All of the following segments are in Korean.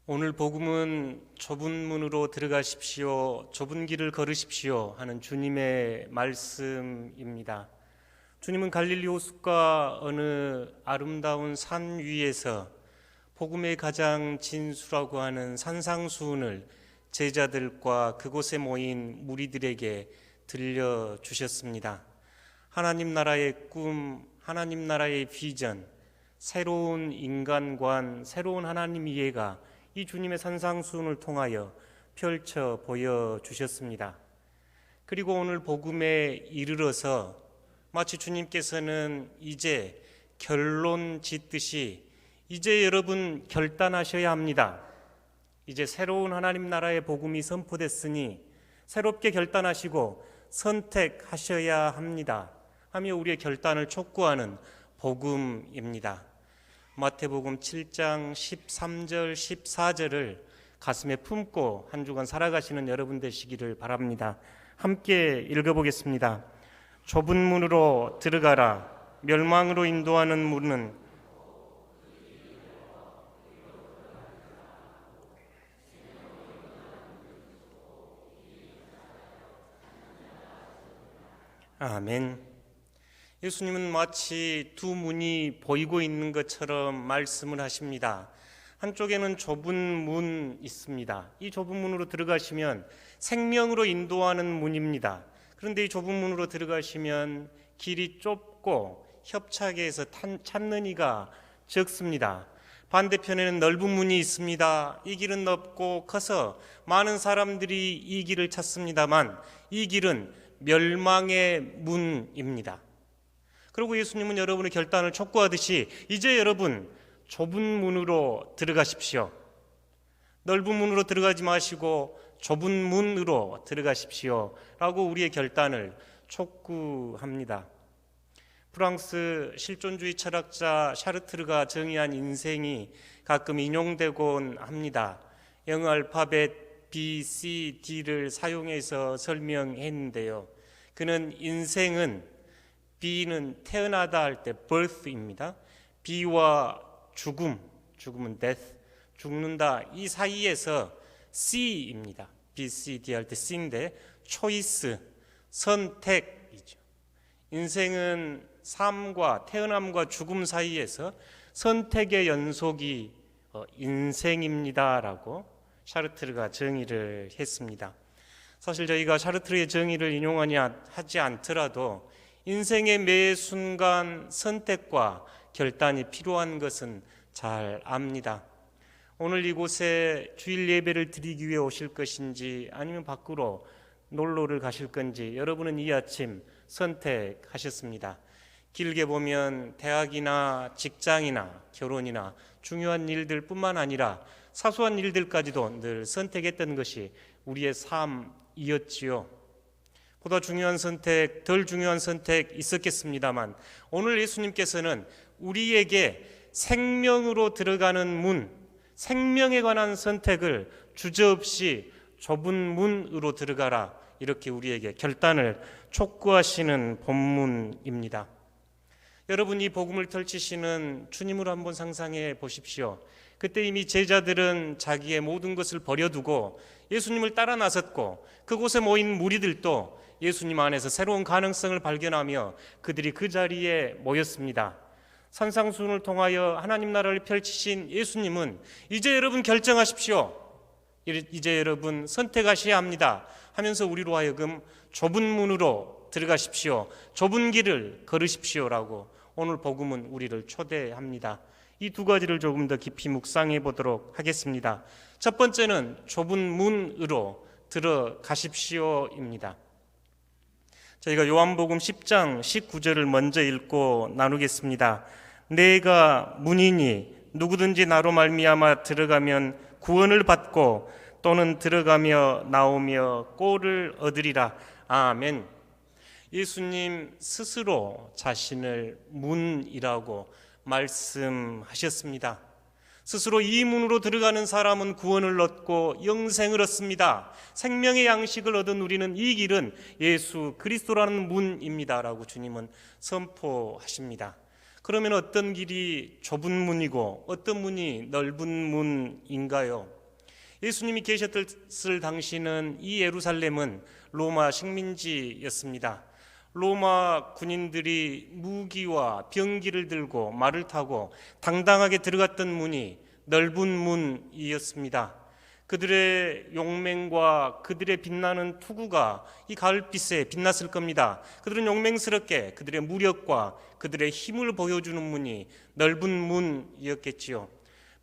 오늘 복음은 좁은 문으로 들어가십시오, 좁은 길을 걸으십시오 하는 주님의 말씀입니다. 주님은 갈릴리 호숫가 어느 아름다운 산 위에서 복음의 가장 진수라고 하는 산상수훈을 제자들과 그곳에 모인 무리들에게 들려주셨습니다. 하나님 나라의 꿈, 하나님 나라의 비전, 새로운 인간관, 새로운 하나님 이해가 이 주님의 산상수훈을 통하여 펼쳐 보여주셨습니다. 그리고 오늘 복음에 이르러서 마치 주님께서는 이제 결론 짓듯이 이제 여러분 결단하셔야 합니다. 이제 새로운 하나님 나라의 복음이 선포됐으니 새롭게 결단하시고 선택하셔야 합니다 하며 우리의 결단을 촉구하는 복음입니다. 마태복음 7장 13절 14절을 가슴에 품고 한 주간 살아가시는 여러분 되시기를 바랍니다. 함께 읽어보겠습니다. 좁은 문으로 들어가라. 멸망으로 인도하는 문은 아멘. 예수님은 마치 두 문이 보이고 있는 것처럼 말씀을 하십니다. 한쪽에는 좁은 문 있습니다. 이 좁은 문으로 들어가시면 생명으로 인도하는 문입니다. 그런데 이 좁은 문으로 들어가시면 길이 좁고 협착에 해서 찾는 이가 적습니다. 반대편에는 넓은 문이 있습니다. 이 길은 넓고 커서 많은 사람들이 이 길을 찾습니다만 이 길은 멸망의 문입니다. 그리고 예수님은 여러분의 결단을 촉구하듯이 이제 여러분 좁은 문으로 들어가십시오. 넓은 문으로 들어가지 마시고 좁은 문으로 들어가십시오 라고 우리의 결단을 촉구합니다. 프랑스 실존주의 철학자 샤르트르가 정의한 인생이 가끔 인용되곤 합니다. 영어 알파벳 B, C, D를 사용해서 설명했는데요. 그는 인생은 B는 태어나다 할 때 birth입니다. B와 죽음은 death, 죽는다 이 사이에서 C입니다. B, C, D 할 때 C인데 choice, 선택이죠. 인생은 삶과 태어남과 죽음 사이에서 선택의 연속이 인생입니다라고 샤르트르가 정의를 했습니다. 사실 저희가 샤르트르의 정의를 인용하지 않더라도 인생의 매 순간 선택과 결단이 필요한 것은 잘 압니다. 오늘 이곳에 주일 예배를 드리기 위해 오실 것인지 아니면 밖으로 놀러를 가실 건지 여러분은 이 아침 선택하셨습니다. 길게 보면 대학이나 직장이나 결혼이나 중요한 일들 뿐만 아니라 사소한 일들까지도 늘 선택했던 것이 우리의 삶이었지요. 보다 중요한 선택, 덜 중요한 선택 있었겠습니다만 오늘 예수님께서는 우리에게 생명으로 들어가는 문, 생명에 관한 선택을 주저없이 좁은 문으로 들어가라 이렇게 우리에게 결단을 촉구하시는 본문입니다. 여러분 이 복음을 펼치시는 주님을 한번 상상해 보십시오. 그때 이미 제자들은 자기의 모든 것을 버려두고 예수님을 따라 나섰고 그곳에 모인 무리들도 예수님 안에서 새로운 가능성을 발견하며 그들이 그 자리에 모였습니다. 산상수훈을 통하여 하나님 나라를 펼치신 예수님은 이제 여러분 결정하십시오. 이제 여러분 선택하셔야 합니다 하면서 우리로 하여금 좁은 문으로 들어가십시오. 좁은 길을 걸으십시오라고 오늘 복음은 우리를 초대합니다. 이 두 가지를 조금 더 깊이 묵상해 보도록 하겠습니다. 첫 번째는 좁은 문으로 들어가십시오입니다. 저희가 요한복음 10장 19절을 먼저 읽고 나누겠습니다. 내가 문이니 누구든지 나로 말미암아 들어가면 구원을 받고 또는 들어가며 나오며 꼴을 얻으리라. 아멘. 예수님 스스로 자신을 문이라고 말씀하셨습니다. 스스로 이 문으로 들어가는 사람은 구원을 얻고 영생을 얻습니다. 생명의 양식을 얻은 우리는 이 길은 예수 그리스도라는 문입니다라고 주님은 선포하십니다. 그러면 어떤 길이 좁은 문이고 어떤 문이 넓은 문인가요? 예수님이 계셨을 당시는 이 예루살렘은 로마 식민지였습니다. 로마 군인들이 무기와 병기를 들고 말을 타고 당당하게 들어갔던 문이 넓은 문이었습니다. 그들의 용맹과 그들의 빛나는 투구가 이 가을빛에 빛났을 겁니다. 그들은 용맹스럽게 그들의 무력과 그들의 힘을 보여주는 문이 넓은 문이었겠지요.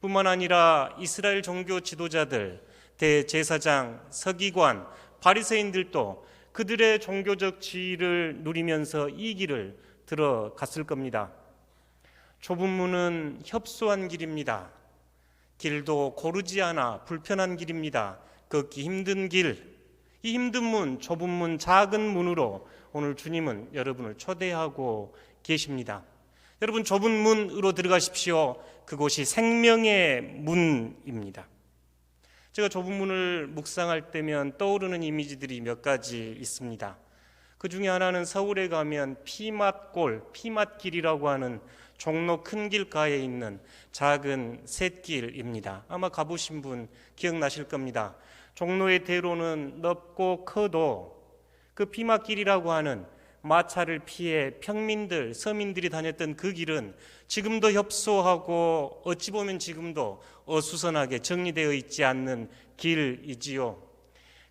뿐만 아니라 이스라엘 종교 지도자들, 대제사장, 서기관, 바리새인들도 그들의 종교적 지위를 누리면서 이 길을 들어갔을 겁니다. 좁은 문은 협소한 길입니다. 길도 고르지 않아 불편한 길입니다. 걷기 힘든 길, 이 힘든 문, 좁은 문, 작은 문으로 오늘 주님은 여러분을 초대하고 계십니다. 여러분, 좁은 문으로 들어가십시오. 그곳이 생명의 문입니다. 제가 좁은 문을 묵상할 때면 떠오르는 이미지들이 몇 가지 있습니다. 그 중에 하나는 서울에 가면 피맛골, 피맛길이라고 하는 종로 큰 길가에 있는 작은 샛길입니다. 아마 가보신 분 기억나실 겁니다. 종로의 대로는 넓고 커도 그 피맛길이라고 하는 마차를 피해 평민들, 서민들이 다녔던 그 길은 지금도 협소하고 어찌 보면 지금도 어수선하게 정리되어 있지 않는 길이지요.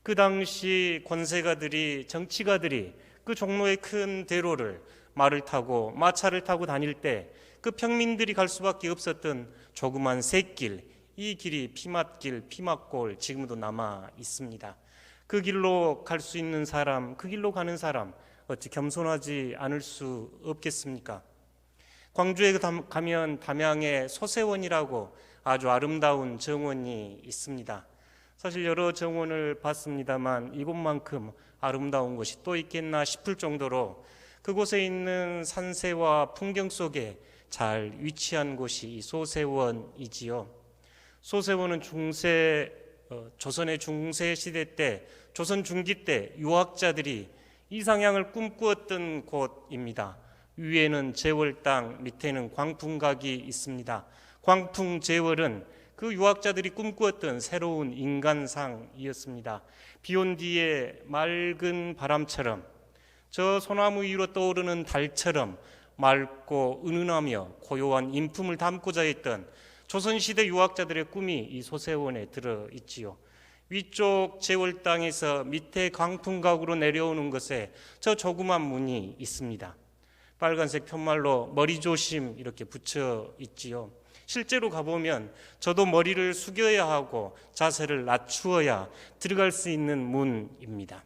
그 당시 권세가들이, 정치가들이 그 종로의 큰 대로를 말을 타고 마차를 타고 다닐 때 그 평민들이 갈 수밖에 없었던 조그만 샛길, 이 길이 피맛길, 피맛골 지금도 남아 있습니다. 그 길로 갈 수 있는 사람, 그 길로 가는 사람 어찌 겸손하지 않을 수 없겠습니까? 광주에 가면 담양에 소세원이라고 아주 아름다운 정원이 있습니다. 사실 여러 정원을 봤습니다만 이곳만큼 아름다운 곳이 또 있겠나 싶을 정도로 그곳에 있는 산세와 풍경 속에 잘 위치한 곳이 이 소세원이지요. 소세원은 조선의 중세 시대 때, 조선 중기 때 유학자들이 이상향을 꿈꾸었던 곳입니다. 위에는 제월 땅, 밑에는 광풍각이 있습니다. 광풍제월은 그 유학자들이 꿈꾸었던 새로운 인간상이었습니다. 비온 뒤에 맑은 바람처럼, 저 소나무 위로 떠오르는 달처럼 맑고 은은하며 고요한 인품을 담고자 했던 조선시대 유학자들의 꿈이 이 소세원에 들어있지요. 위쪽 제월 땅에서 밑에 광풍각으로 내려오는 것에 저 조그만 문이 있습니다. 빨간색 편말로 머리 조심 이렇게 붙여 있지요. 실제로 가보면 저도 머리를 숙여야 하고 자세를 낮추어야 들어갈 수 있는 문입니다.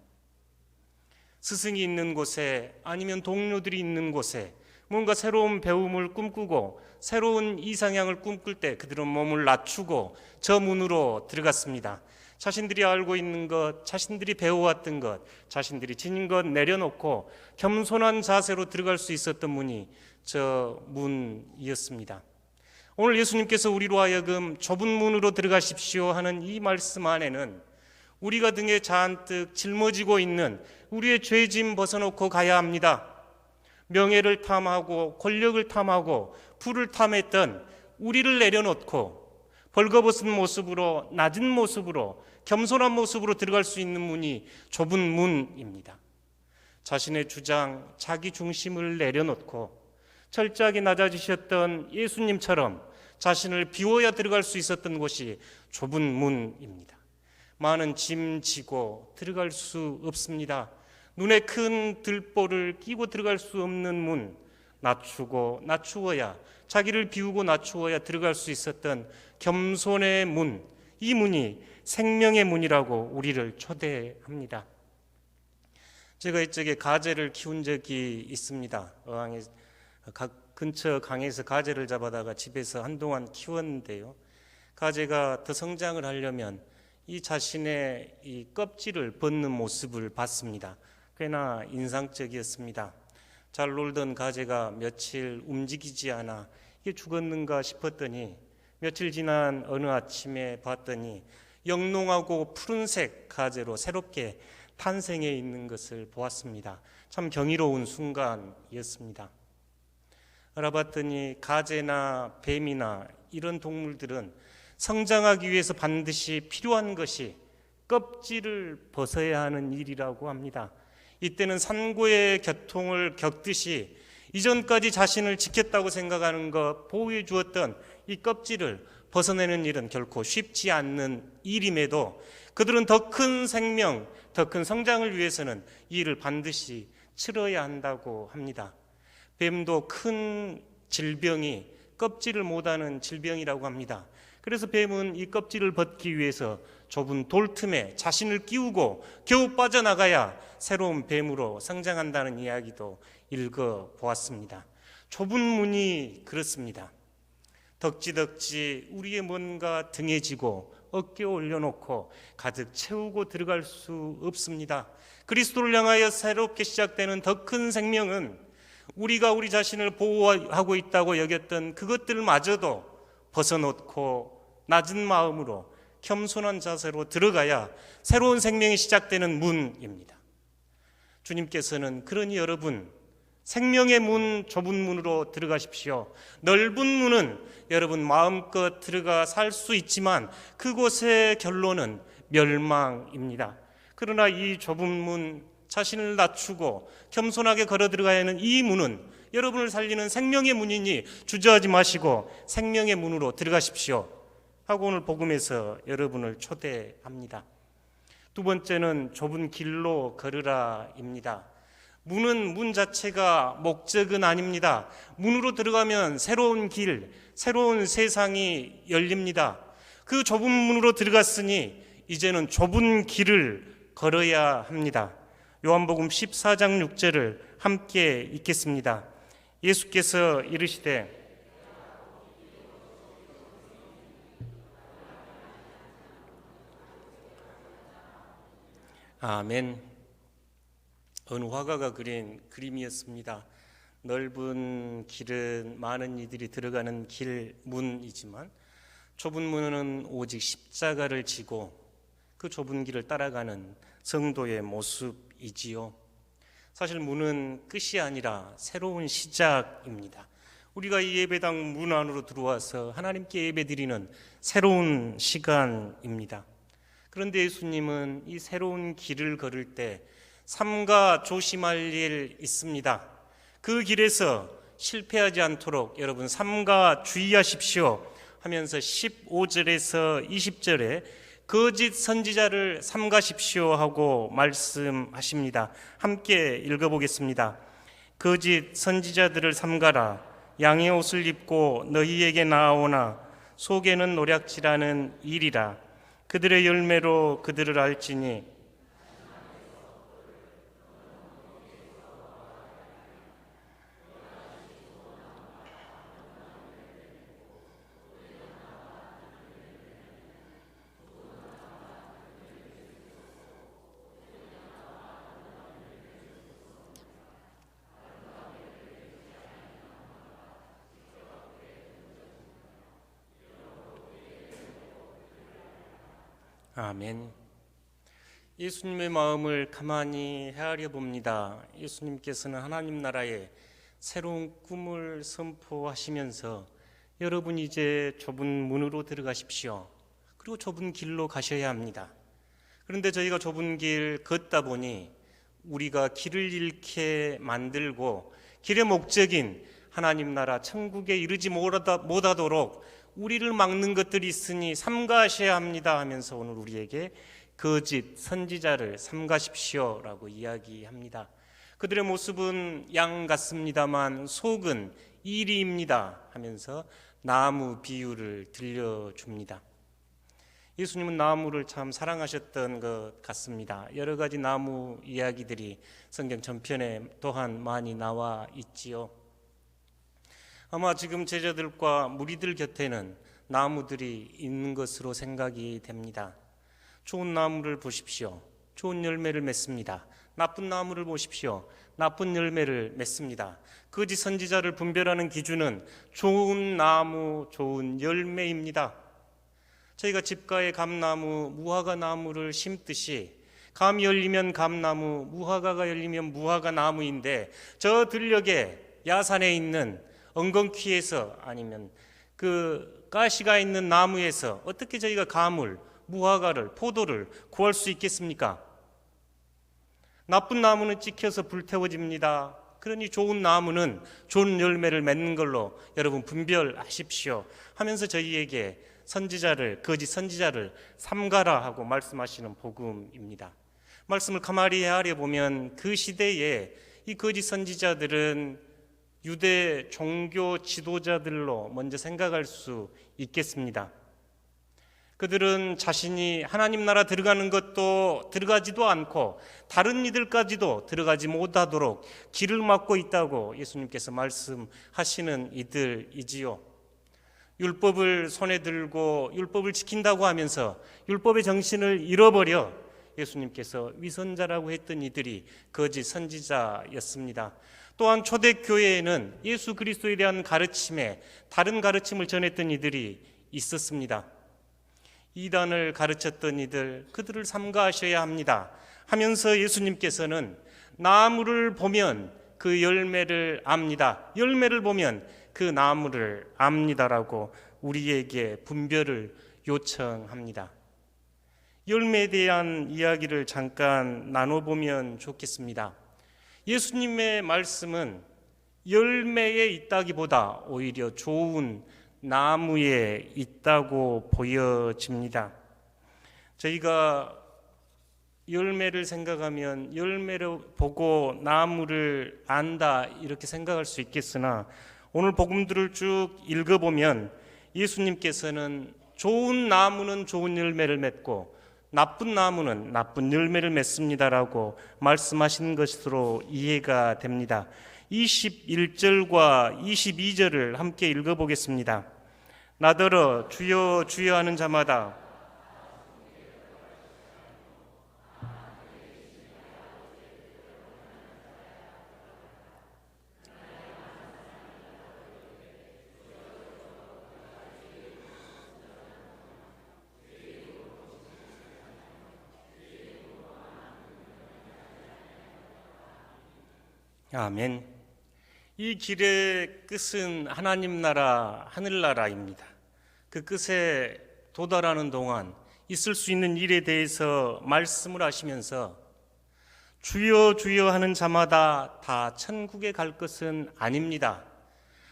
스승이 있는 곳에 아니면 동료들이 있는 곳에 뭔가 새로운 배움을 꿈꾸고 새로운 이상향을 꿈꿀 때 그들은 몸을 낮추고 저 문으로 들어갔습니다. 자신들이 알고 있는 것, 자신들이 배워왔던 것, 자신들이 지닌 것 내려놓고 겸손한 자세로 들어갈 수 있었던 문이 저 문이었습니다. 오늘 예수님께서 우리로 하여금 좁은 문으로 들어가십시오 하는 이 말씀 안에는 우리가 등에 잔뜩 짊어지고 있는 우리의 죄짐 벗어놓고 가야 합니다. 명예를 탐하고 권력을 탐하고 부를 탐했던 우리를 내려놓고 벌거벗은 모습으로, 낮은 모습으로, 겸손한 모습으로 들어갈 수 있는 문이 좁은 문입니다. 자신의 주장, 자기 중심을 내려놓고 철저하게 낮아지셨던 예수님처럼 자신을 비워야 들어갈 수 있었던 곳이 좁은 문입니다. 많은 짐 지고 들어갈 수 없습니다. 눈에 큰 들보를 끼고 들어갈 수 없는 문, 낮추어야, 자기를 비우고 낮추어야 들어갈 수 있었던 겸손의 문, 이 문이 생명의 문이라고 우리를 초대합니다. 제가 이쪽에 가재를 키운 적이 있습니다. 어항에 근처 강에서 가재를 잡아다가 집에서 한동안 키웠는데요. 가재가 더 성장을 하려면 이 자신의 이 껍질을 벗는 모습을 봤습니다. 꽤나 인상적이었습니다. 잘 놀던 가재가 며칠 움직이지 않아 이게 죽었는가 싶었더니 며칠 지난 어느 아침에 봤더니 영롱하고 푸른색 가재로 새롭게 탄생해 있는 것을 보았습니다. 참 경이로운 순간이었습니다. 알아봤더니 가재나 뱀이나 이런 동물들은 성장하기 위해서 반드시 필요한 것이 껍질을 벗어야 하는 일이라고 합니다. 이때는 산고의 고통을 겪듯이 이전까지 자신을 지켰다고 생각하는 것, 보호해 주었던 이 껍질을 벗어내는 일은 결코 쉽지 않는 일임에도 그들은 더 큰 생명, 더 큰 성장을 위해서는 이 일을 반드시 치러야 한다고 합니다. 뱀도 큰 질병이 껍질을 못하는 질병이라고 합니다. 그래서 뱀은 이 껍질을 벗기 위해서 좁은 돌틈에 자신을 끼우고 겨우 빠져나가야 새로운 뱀으로 성장한다는 이야기도 읽어보았습니다. 좁은 문이 그렇습니다. 덕지덕지 우리의 뭔가 등에 지고 어깨에 올려놓고 가득 채우고 들어갈 수 없습니다. 그리스도를 향하여 새롭게 시작되는 더 큰 생명은 우리가 우리 자신을 보호하고 있다고 여겼던 그것들마저도 벗어놓고 낮은 마음으로 겸손한 자세로 들어가야 새로운 생명이 시작되는 문입니다. 주님께서는 그러니 여러분 생명의 문, 좁은 문으로 들어가십시오. 넓은 문은 여러분 마음껏 들어가 살 수 있지만 그곳의 결론은 멸망입니다. 그러나 이 좁은 문, 자신을 낮추고 겸손하게 걸어 들어가야 하는 이 문은 여러분을 살리는 생명의 문이니 주저하지 마시고 생명의 문으로 들어가십시오 하고 오늘 복음에서 여러분을 초대합니다. 두 번째는 좁은 길로 걸으라입니다. 문은 문 자체가 목적은 아닙니다. 문으로 들어가면 새로운 길, 새로운 세상이 열립니다. 그 좁은 문으로 들어갔으니 이제는 좁은 길을 걸어야 합니다. 요한복음 14장 6절을 함께 읽겠습니다. 예수께서 이르시되 아멘. 어느 화가가 그린 그림이었습니다. 넓은 길은 많은 이들이 들어가는 길 문이지만 좁은 문은 오직 십자가를 지고 그 좁은 길을 따라가는 성도의 모습이지요. 사실 문은 끝이 아니라 새로운 시작입니다. 우리가 이 예배당 문 안으로 들어와서 하나님께 예배드리는 새로운 시간입니다. 그런데 예수님은 이 새로운 길을 걸을 때 삼가 조심할 일 있습니다. 그 길에서 실패하지 않도록 여러분 삼가 주의하십시오 하면서 15절에서 20절에 거짓 선지자를 삼가십시오 하고 말씀하십니다. 함께 읽어보겠습니다. 거짓 선지자들을 삼가라. 양의 옷을 입고 너희에게 나아오나 속에는 노략질하는 일이라. 그들의 열매로 그들을 알지니 아멘. 예수님의 마음을 가만히 헤아려 봅니다. 예수님께서는 하나님 나라의 새로운 꿈을 선포하시면서 여러분 이제 좁은 문으로 들어가십시오. 그리고 좁은 길로 가셔야 합니다. 그런데 저희가 좁은 길 걷다 보니 우리가 길을 잃게 만들고 길의 목적인 하나님 나라 천국에 이르지 못하도록 우리를 막는 것들이 있으니 삼가하셔야 합니다 하면서 오늘 우리에게 거짓 선지자를 삼가십시오라고 이야기합니다. 그들의 모습은 양 같습니다만 속은 이리입니다 하면서 나무 비유를 들려줍니다. 예수님은 나무를 참 사랑하셨던 것 같습니다. 여러 가지 나무 이야기들이 성경 전편에 또한 많이 나와 있지요. 아마 지금 제자들과 무리들 곁에는 나무들이 있는 것으로 생각이 됩니다. 좋은 나무를 보십시오. 좋은 열매를 맺습니다. 나쁜 나무를 보십시오. 나쁜 열매를 맺습니다. 거짓 선지자를 분별하는 기준은 좋은 나무, 좋은 열매입니다. 저희가 집가에 감나무, 무화과 나무를 심듯이 감이 열리면 감나무, 무화과가 열리면 무화과 나무인데 저 들녘에 야산에 있는 엉겅퀴에서 아니면 그 가시가 있는 나무에서 어떻게 저희가 감을, 무화과를, 포도를 구할 수 있겠습니까? 나쁜 나무는 찍혀서 불태워집니다. 그러니 좋은 나무는 좋은 열매를 맺는 걸로 여러분 분별하십시오 하면서 저희에게 선지자를, 거짓 선지자를 삼가라 하고 말씀하시는 복음입니다. 말씀을 가만히 헤아려 보면 그 시대에 이 거짓 선지자들은 유대 종교 지도자들로 먼저 생각할 수 있겠습니다. 그들은 자신이 하나님 나라 들어가는 것도 들어가지도 않고 다른 이들까지도 들어가지 못하도록 길을 막고 있다고 예수님께서 말씀하시는 이들이지요. 율법을 손에 들고 율법을 지킨다고 하면서 율법의 정신을 잃어버려 예수님께서 위선자라고 했던 이들이 거짓 선지자였습니다. 또한 초대교회에는 예수 그리스도에 대한 가르침에 다른 가르침을 전했던 이들이 있었습니다. 이단을 가르쳤던 이들, 그들을 삼가하셔야 합니다 하면서 예수님께서는 나무를 보면 그 열매를 압니다, 열매를 보면 그 나무를 압니다라고 우리에게 분별을 요청합니다. 열매에 대한 이야기를 잠깐 나눠보면 좋겠습니다. 예수님의 말씀은 열매에 있다기보다 오히려 좋은 나무에 있다고 보여집니다. 저희가 열매를 생각하면 열매를 보고 나무를 안다 이렇게 생각할 수 있겠으나 오늘 복음들을 쭉 읽어보면 예수님께서는 좋은 나무는 좋은 열매를 맺고 나쁜 나무는 나쁜 열매를 맺습니다라고 말씀하신 것으로 이해가 됩니다. 21절과 22절을 함께 읽어보겠습니다. 나더러 주여 주여 하는 자마다 아멘. 이 길의 끝은 하나님 나라, 하늘나라입니다. 그 끝에 도달하는 동안 있을 수 있는 일에 대해서 말씀을 하시면서 주여 주여 하는 자마다 다 천국에 갈 것은 아닙니다.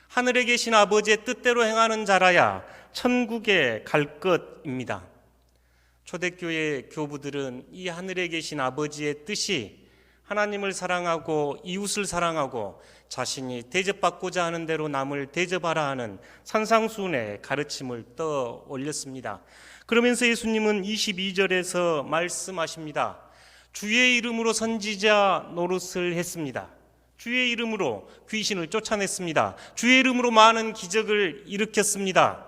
하늘에 계신 아버지의 뜻대로 행하는 자라야 천국에 갈 것입니다. 초대교회 교부들은 이 하늘에 계신 아버지의 뜻이 하나님을 사랑하고 이웃을 사랑하고 자신이 대접받고자 하는 대로 남을 대접하라 하는 산상수훈의 가르침을 떠올렸습니다. 그러면서 예수님은 22절에서 말씀하십니다. 주의 이름으로 선지자 노릇을 했습니다. 주의 이름으로 귀신을 쫓아냈습니다. 주의 이름으로 많은 기적을 일으켰습니다.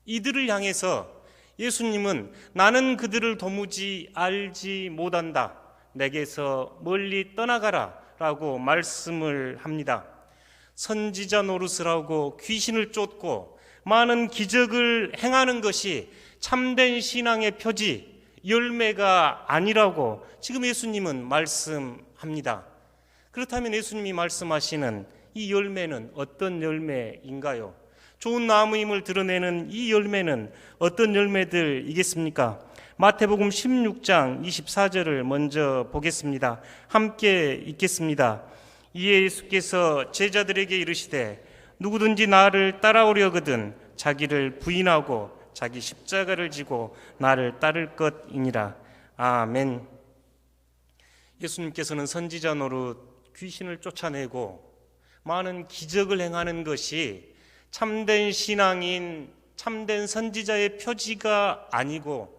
이들을 향해서 예수님은 나는 그들을 도무지 알지 못한다, 내게서 멀리 떠나가라 라고 말씀을 합니다. 선지자 노릇을 하고 귀신을 쫓고 많은 기적을 행하는 것이 참된 신앙의 표지, 열매가 아니라고 지금 예수님은 말씀합니다. 그렇다면 예수님이 말씀하시는 이 열매는 어떤 열매인가요? 좋은 나무임을 드러내는 이 열매는 어떤 열매들이겠습니까? 마태복음 16장 24절을 먼저 보겠습니다. 함께 읽겠습니다. 이에 예수께서 제자들에게 이르시되 누구든지 나를 따라오려거든 자기를 부인하고 자기 십자가를 지고 나를 따를 것이니라. 아멘. 예수님께서는 선지자 노릇, 귀신을 쫓아내고 많은 기적을 행하는 것이 참된 신앙인, 참된 선지자의 표지가 아니고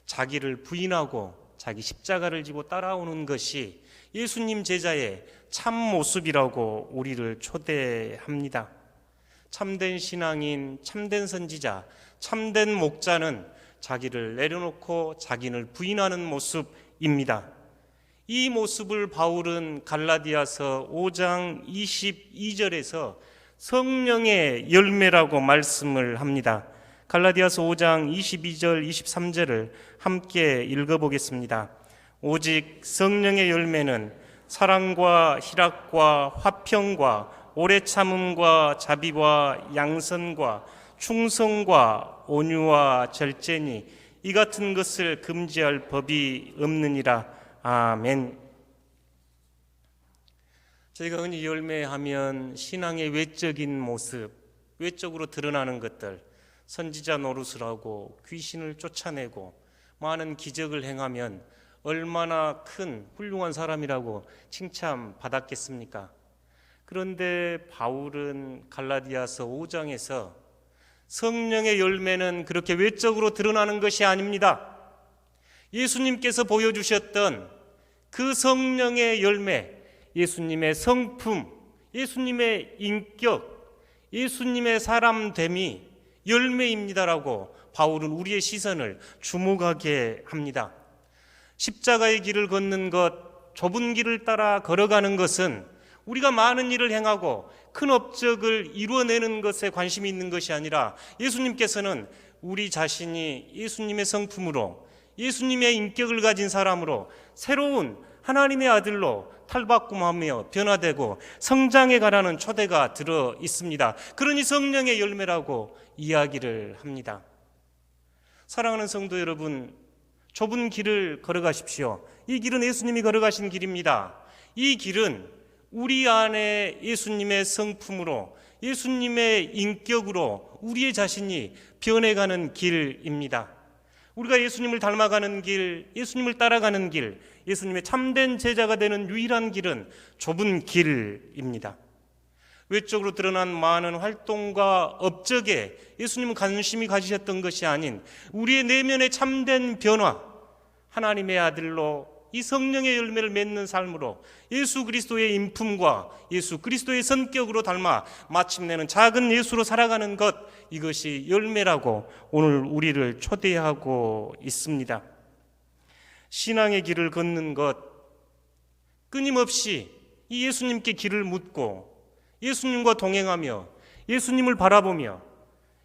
자기를 부인하고 자기 십자가를 지고 따라오는 것이 예수님 제자의 참 모습이라고 우리를 초대합니다. 참된 신앙인, 참된 선지자, 참된 목자는 자기를 내려놓고 자기를 부인하는 모습입니다. 이 모습을 바울은 갈라디아서 5장 22절에서 성령의 열매라고 말씀을 합니다. 갈라디아서 5장 22절 23절을 함께 읽어보겠습니다. 오직 성령의 열매는 사랑과 희락과 화평과 오래 참음과 자비와 양선과 충성과 온유와 절제니 이 같은 것을 금지할 법이 없느니라. 아멘. 저희가 흔히 열매하면 신앙의 외적인 모습, 외적으로 드러나는 것들, 선지자 노릇을 하고 귀신을 쫓아내고 많은 기적을 행하면 얼마나 큰 훌륭한 사람이라고 칭찬받았겠습니까? 그런데 바울은 갈라디아서 5장에서 성령의 열매는 그렇게 외적으로 드러나는 것이 아닙니다. 예수님께서 보여주셨던 그 성령의 열매, 예수님의 성품, 예수님의 인격, 예수님의 사람됨이 열매입니다라고 바울은 우리의 시선을 주목하게 합니다. 십자가의 길을 걷는 것, 좁은 길을 따라 걸어가는 것은 우리가 많은 일을 행하고 큰 업적을 이루어내는 것에 관심이 있는 것이 아니라 예수님께서는 우리 자신이 예수님의 성품으로, 예수님의 인격을 가진 사람으로 새로운 하나님의 아들로 탈바꿈하며 변화되고 성장해 가라는 초대가 들어 있습니다. 그러니 성령의 열매라고 이야기를 합니다. 사랑하는 성도 여러분, 좁은 길을 걸어가십시오. 이 길은 예수님이 걸어가신 길입니다. 이 길은 우리 안에 예수님의 성품으로, 예수님의 인격으로 우리의 자신이 변해가는 길입니다. 우리가 예수님을 닮아가는 길, 예수님을 따라가는 길, 예수님의 참된 제자가 되는 유일한 길은 좁은 길입니다. 외적으로 드러난 많은 활동과 업적에 예수님은 관심이 가지셨던 것이 아닌 우리의 내면의 참된 변화, 하나님의 아들로 이 성령의 열매를 맺는 삶으로 예수 그리스도의 인품과 예수 그리스도의 성격으로 닮아 마침내는 작은 예수로 살아가는 것, 이것이 열매라고 오늘 우리를 초대하고 있습니다. 신앙의 길을 걷는 것, 끊임없이 이 예수님께 길을 묻고 예수님과 동행하며 예수님을 바라보며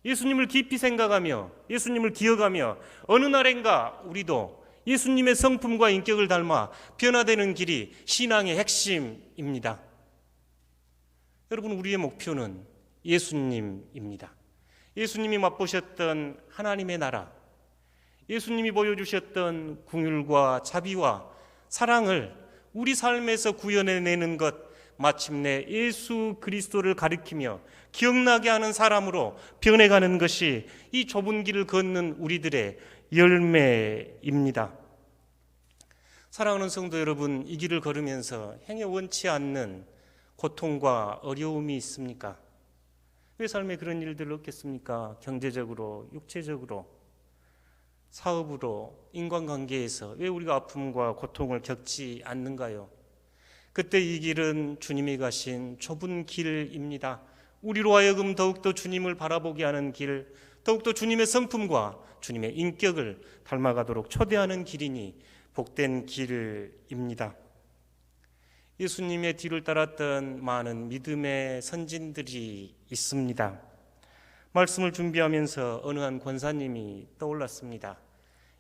예수님을 깊이 생각하며 예수님을 기억하며 어느 날인가 우리도 예수님의 성품과 인격을 닮아 변화되는 길이 신앙의 핵심입니다. 여러분, 우리의 목표는 예수님입니다. 예수님이 맛보셨던 하나님의 나라, 예수님이 보여주셨던 긍휼과 자비와 사랑을 우리 삶에서 구현해내는 것, 마침내 예수 그리스도를 가리키며 기억나게 하는 사람으로 변해가는 것이 이 좁은 길을 걷는 우리들의 열매입니다. 사랑하는 성도 여러분, 이 길을 걸으면서 행여 원치 않는 고통과 어려움이 있습니까? 왜 삶에 그런 일들을 얻겠습니까? 경제적으로, 육체적으로, 사업으로, 인간관계에서 왜 우리가 아픔과 고통을 겪지 않는가요? 그때 이 길은 주님이 가신 좁은 길입니다. 우리로 하여금 더욱더 주님을 바라보게 하는 길, 더욱더 주님의 성품과 주님의 인격을 닮아가도록 초대하는 길이니 복된 길입니다. 예수님의 뒤를 따랐던 많은 믿음의 선진들이 있습니다. 말씀을 준비하면서 어느 한 권사님이 떠올랐습니다.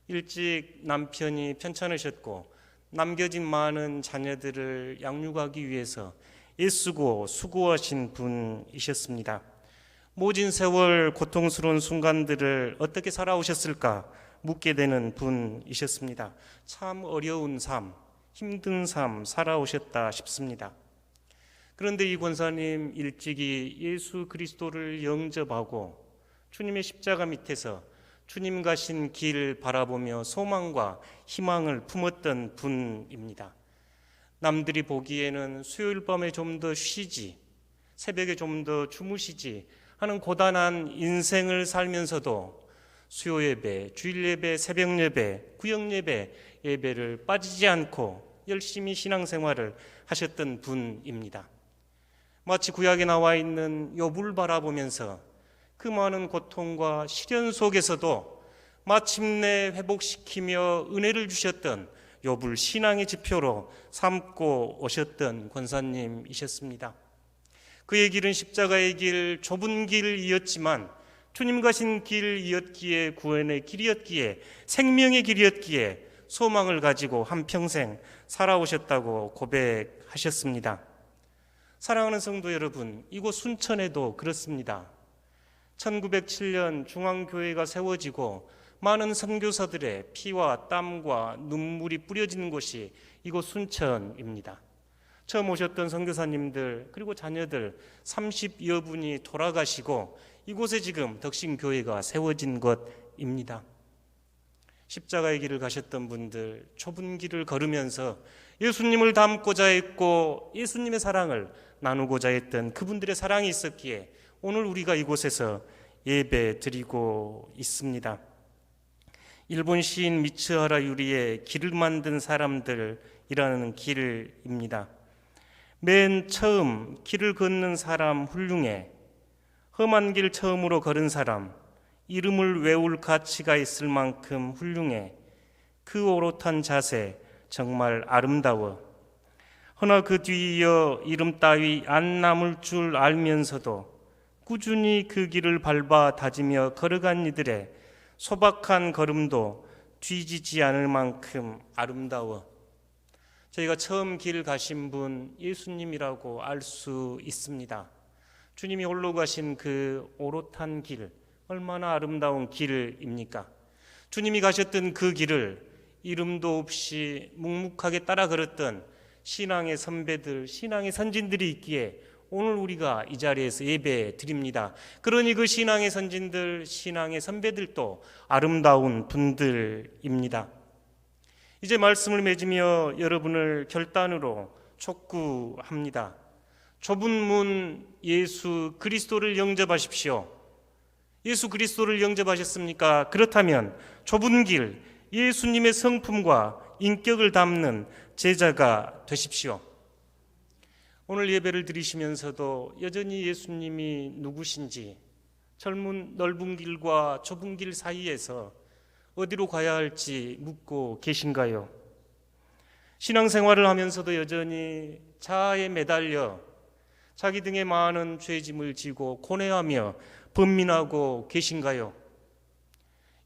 일찍 남편이 편찮으셨고 남겨진 많은 자녀들을 양육하기 위해서 애쓰고 수고하신 분이셨습니다. 모진 세월 고통스러운 순간들을 어떻게 살아오셨을까 묻게 되는 분이셨습니다. 참 어려운 삶, 힘든 삶 살아오셨다 싶습니다. 그런데 이 권사님 일찍이 예수 그리스도를 영접하고 주님의 십자가 밑에서 주님 가신 길 바라보며 소망과 희망을 품었던 분입니다. 남들이 보기에는 수요일 밤에 좀 더 쉬지, 새벽에 좀 더 주무시지 하는 고단한 인생을 살면서도 수요 예배, 주일 예배, 새벽 예배, 구역 예배, 예배를 빠지지 않고 열심히 신앙생활을 하셨던 분입니다. 마치 구약에 나와 있는 욥을 바라보면서 그 많은 고통과 시련 속에서도 마침내 회복시키며 은혜를 주셨던 욥을 신앙의 지표로 삼고 오셨던 권사님이셨습니다. 그의 길은 십자가의 길, 좁은 길이었지만 주님 가신 길이었기에, 구원의 길이었기에, 생명의 길이었기에 소망을 가지고 한평생 살아오셨다고 고백하셨습니다. 사랑하는 성도 여러분, 이곳 순천에도 그렇습니다. 1907년 중앙교회가 세워지고 많은 선교사들의 피와 땀과 눈물이 뿌려지는 곳이 이곳 순천입니다. 처음 오셨던 선교사님들 그리고 자녀들 30여 분이 돌아가시고 이곳에 지금 덕신교회가 세워진 것입니다. 십자가의 길을 가셨던 분들, 좁은 길을 걸으면서 예수님을 닮고자 했고 예수님의 사랑을 나누고자 했던 그분들의 사랑이 있었기에 오늘 우리가 이곳에서 예배 드리고 있습니다. 일본 시인 미츠하라 유리의 길을 만든 사람들이라는 길입니다. 맨 처음 길을 걷는 사람 훌륭해. 험한 길 처음으로 걸은 사람, 이름을 외울 가치가 있을 만큼 훌륭해. 그 오롯한 자세 정말 아름다워. 허나 그 뒤이어 이름 따위 안 남을 줄 알면서도 꾸준히 그 길을 밟아 다지며 걸어간 이들의 소박한 걸음도 뒤지지 않을 만큼 아름다워. 저희가 처음 길 가신 분 예수님이라고 알 수 있습니다. 주님이 홀로 가신 그 오롯한 길, 얼마나 아름다운 길입니까? 주님이 가셨던 그 길을 이름도 없이 묵묵하게 따라 걸었던 신앙의 선배들, 신앙의 선진들이 있기에 오늘 우리가 이 자리에서 예배 드립니다. 그러니 그 신앙의 선진들, 신앙의 선배들도 아름다운 분들입니다. 이제 말씀을 맺으며 여러분을 결단으로 촉구합니다. 좁은 문 예수 그리스도를 영접하십시오. 예수 그리스도를 영접하셨습니까? 그렇다면 좁은 길 예수님의 성품과 인격을 담는 제자가 되십시오. 오늘 예배를 드리시면서도 여전히 예수님이 누구신지 젊은 넓은 길과 좁은 길 사이에서 어디로 가야 할지 묻고 계신가요? 신앙생활을 하면서도 여전히 자아에 매달려 자기 등에 많은 죄짐을 지고 고뇌하며 번민하고 계신가요?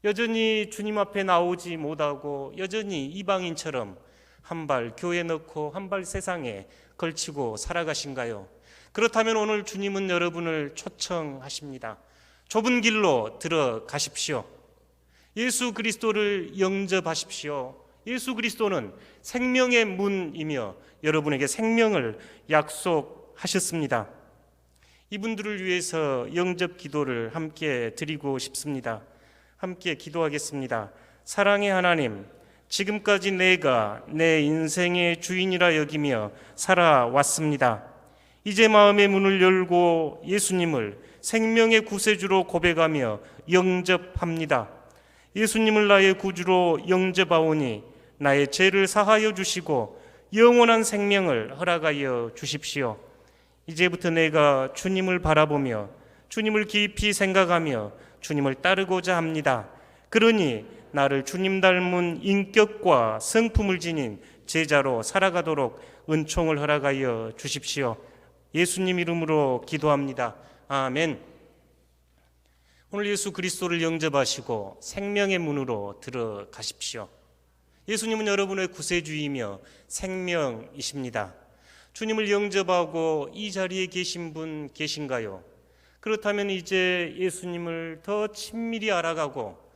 여전히 주님 앞에 나오지 못하고 여전히 이방인처럼 한 발 교회에 넣고 한 발 세상에 걸치고 살아가신가요? 그렇다면 오늘 주님은 여러분을 초청하십니다. 좁은 길로 들어가십시오. 예수 그리스도를 영접하십시오. 예수 그리스도는 생명의 문이며 여러분에게 생명을 약속하셨습니다. 이분들을 위해서 영접 기도를 함께 드리고 싶습니다. 함께 기도하겠습니다. 사랑의 하나님, 지금까지 내가 내 인생의 주인이라 여기며 살아왔습니다. 이제 마음의 문을 열고 예수님을 생명의 구세주로 고백하며 영접합니다. 예수님을 나의 구주로 영접하오니 나의 죄를 사하여 주시고 영원한 생명을 허락하여 주십시오. 이제부터 내가 주님을 바라보며 주님을 깊이 생각하며 주님을 따르고자 합니다. 그러니 나를 주님 닮은 인격과 성품을 지닌 제자로 살아가도록 은총을 허락하여 주십시오. 예수님 이름으로 기도합니다. 아멘. 오늘 예수 그리스도를 영접하시고 생명의 문으로 들어가십시오. 예수님은 여러분의 구세주이며 생명이십니다. 주님을 영접하고 이 자리에 계신 분 계신가요? 그렇다면 이제 예수님을 더 친밀히 알아가고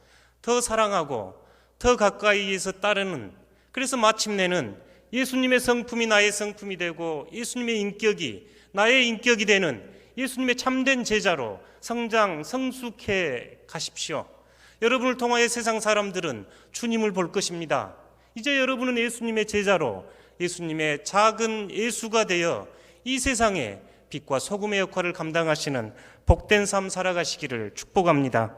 더 사랑하고 더 가까이에서 따르는, 그래서 마침내는 예수님의 성품이 나의 성품이 되고 예수님의 인격이 나의 인격이 되는 예수님의 참된 제자로 성숙해 가십시오. 여러분을 통하여 세상 사람들은 주님을 볼 것입니다. 이제 여러분은 예수님의 제자로 예수님의 작은 예수가 되어 이 세상에 빛과 소금의 역할을 감당하시는 복된 삶 살아가시기를 축복합니다.